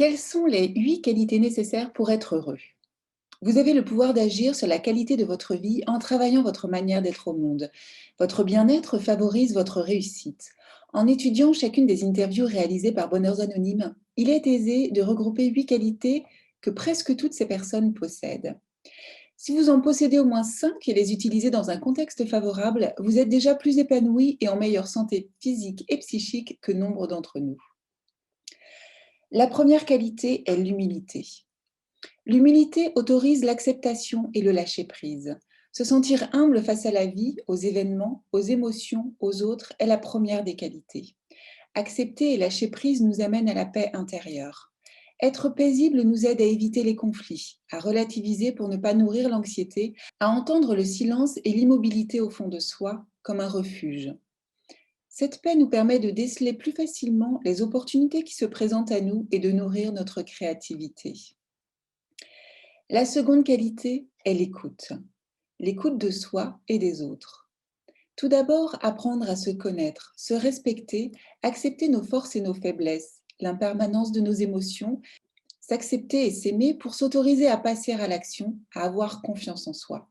Quelles sont les 8 qualités nécessaires pour être heureux? Vous avez le pouvoir d'agir sur la qualité de votre vie en travaillant votre manière d'être au monde. Votre bien-être favorise votre réussite. En étudiant chacune des interviews réalisées par Bonheurs Anonymes, il est aisé de regrouper 8 qualités que presque toutes ces personnes possèdent. Si vous en possédez au moins 5 et les utilisez dans un contexte favorable, vous êtes déjà plus épanoui et en meilleure santé physique et psychique que nombre d'entre nous. La première qualité est l'humilité. L'humilité autorise l'acceptation et le lâcher-prise. Se sentir humble face à la vie, aux événements, aux émotions, aux autres est la première des qualités. Accepter et lâcher prise nous amène à la paix intérieure. Être paisible nous aide à éviter les conflits, à relativiser pour ne pas nourrir l'anxiété, à entendre le silence et l'immobilité au fond de soi comme un refuge. Cette paix nous permet de déceler plus facilement les opportunités qui se présentent à nous et de nourrir notre créativité. La seconde qualité est l'écoute de soi et des autres. Tout d'abord, apprendre à se connaître, se respecter, accepter nos forces et nos faiblesses, l'impermanence de nos émotions, s'accepter et s'aimer pour s'autoriser à passer à l'action, à avoir confiance en soi.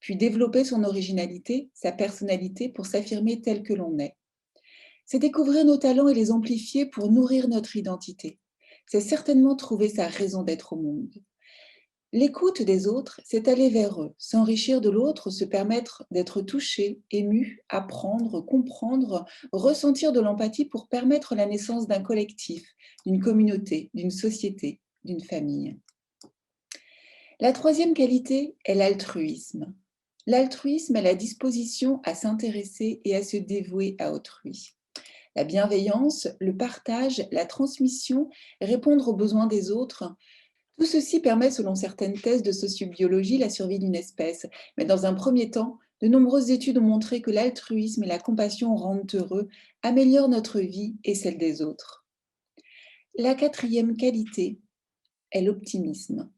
Puis développer son originalité, sa personnalité pour s'affirmer tel que l'on est. C'est découvrir nos talents et les amplifier pour nourrir notre identité. C'est certainement trouver sa raison d'être au monde. L'écoute des autres, c'est aller vers eux, s'enrichir de l'autre, se permettre d'être touché, ému, apprendre, comprendre, ressentir de l'empathie pour permettre la naissance d'un collectif, d'une communauté, d'une société, d'une famille. La troisième qualité est l'altruisme. L'altruisme est la disposition à s'intéresser et à se dévouer à autrui. La bienveillance, le partage, la transmission, répondre aux besoins des autres, tout ceci permet, selon certaines thèses de sociobiologie, la survie d'une espèce. Mais dans un premier temps, de nombreuses études ont montré que l'altruisme et la compassion rendent heureux, améliorent notre vie et celle des autres. La quatrième qualité est l'optimisme.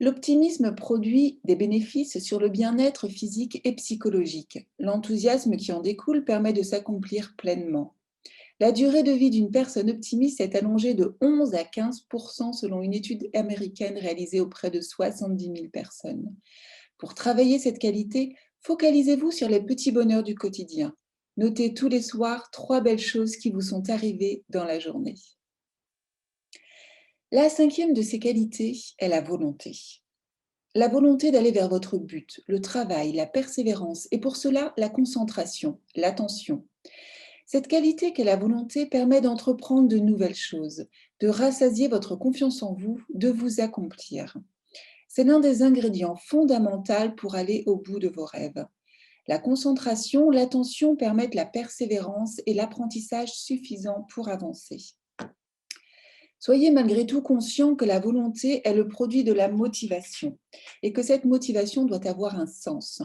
L'optimisme produit des bénéfices sur le bien-être physique et psychologique. L'enthousiasme qui en découle permet de s'accomplir pleinement. La durée de vie d'une personne optimiste est allongée de 11 à 15% selon une étude américaine réalisée auprès de 70 000 personnes. Pour travailler cette qualité, focalisez-vous sur les petits bonheurs du quotidien. Notez tous les soirs 3 belles choses qui vous sont arrivées dans la journée. La cinquième de ces qualités est la volonté. La volonté d'aller vers votre but, le travail, la persévérance et pour cela la concentration, l'attention. Cette qualité qu'est la volonté permet d'entreprendre de nouvelles choses, de rassasier votre confiance en vous, de vous accomplir. C'est l'un des ingrédients fondamentaux pour aller au bout de vos rêves. La concentration, l'attention permettent la persévérance et l'apprentissage suffisant pour avancer. Soyez malgré tout conscient que la volonté est le produit de la motivation et que cette motivation doit avoir un sens.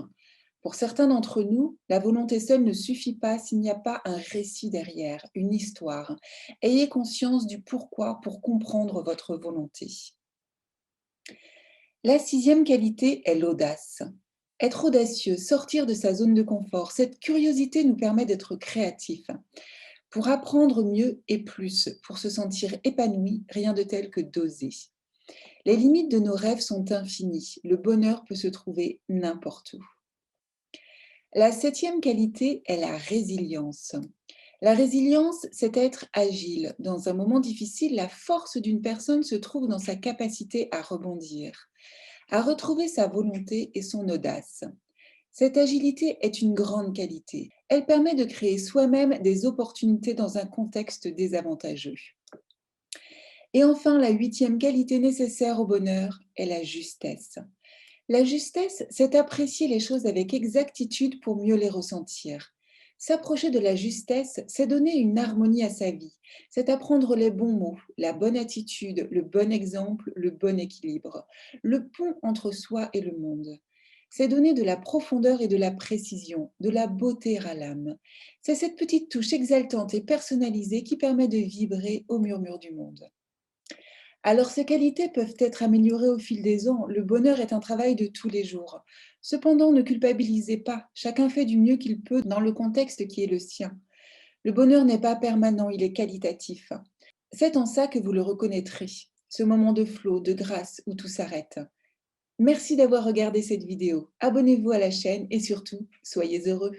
Pour certains d'entre nous, la volonté seule ne suffit pas s'il n'y a pas un récit derrière, une histoire. Ayez conscience du pourquoi pour comprendre votre volonté. La sixième qualité est l'audace. Être audacieux, sortir de sa zone de confort, cette curiosité nous permet d'être créatifs. Pour apprendre mieux et plus, pour se sentir épanoui, rien de tel que d'oser. Les limites de nos rêves sont infinies. Le bonheur peut se trouver n'importe où. La septième qualité est la résilience. La résilience, c'est être agile. Dans un moment difficile, la force d'une personne se trouve dans sa capacité à rebondir, à retrouver sa volonté et son audace. Cette agilité est une grande qualité. Elle permet de créer soi-même des opportunités dans un contexte désavantageux. Et enfin, la huitième qualité nécessaire au bonheur est la justesse. La justesse, c'est apprécier les choses avec exactitude pour mieux les ressentir. S'approcher de la justesse, c'est donner une harmonie à sa vie. C'est apprendre les bons mots, la bonne attitude, le bon exemple, le bon équilibre, le pont entre soi et le monde. C'est donner de la profondeur et de la précision, de la beauté à l'âme. C'est cette petite touche exaltante et personnalisée qui permet de vibrer au murmure du monde. Alors, ces qualités peuvent être améliorées au fil des ans. Le bonheur est un travail de tous les jours. Cependant, ne culpabilisez pas. Chacun fait du mieux qu'il peut dans le contexte qui est le sien. Le bonheur n'est pas permanent, il est qualitatif. C'est en ça que vous le reconnaîtrez, ce moment de flot, de grâce où tout s'arrête. Merci d'avoir regardé cette vidéo. Abonnez-vous à la chaîne et surtout, soyez heureux.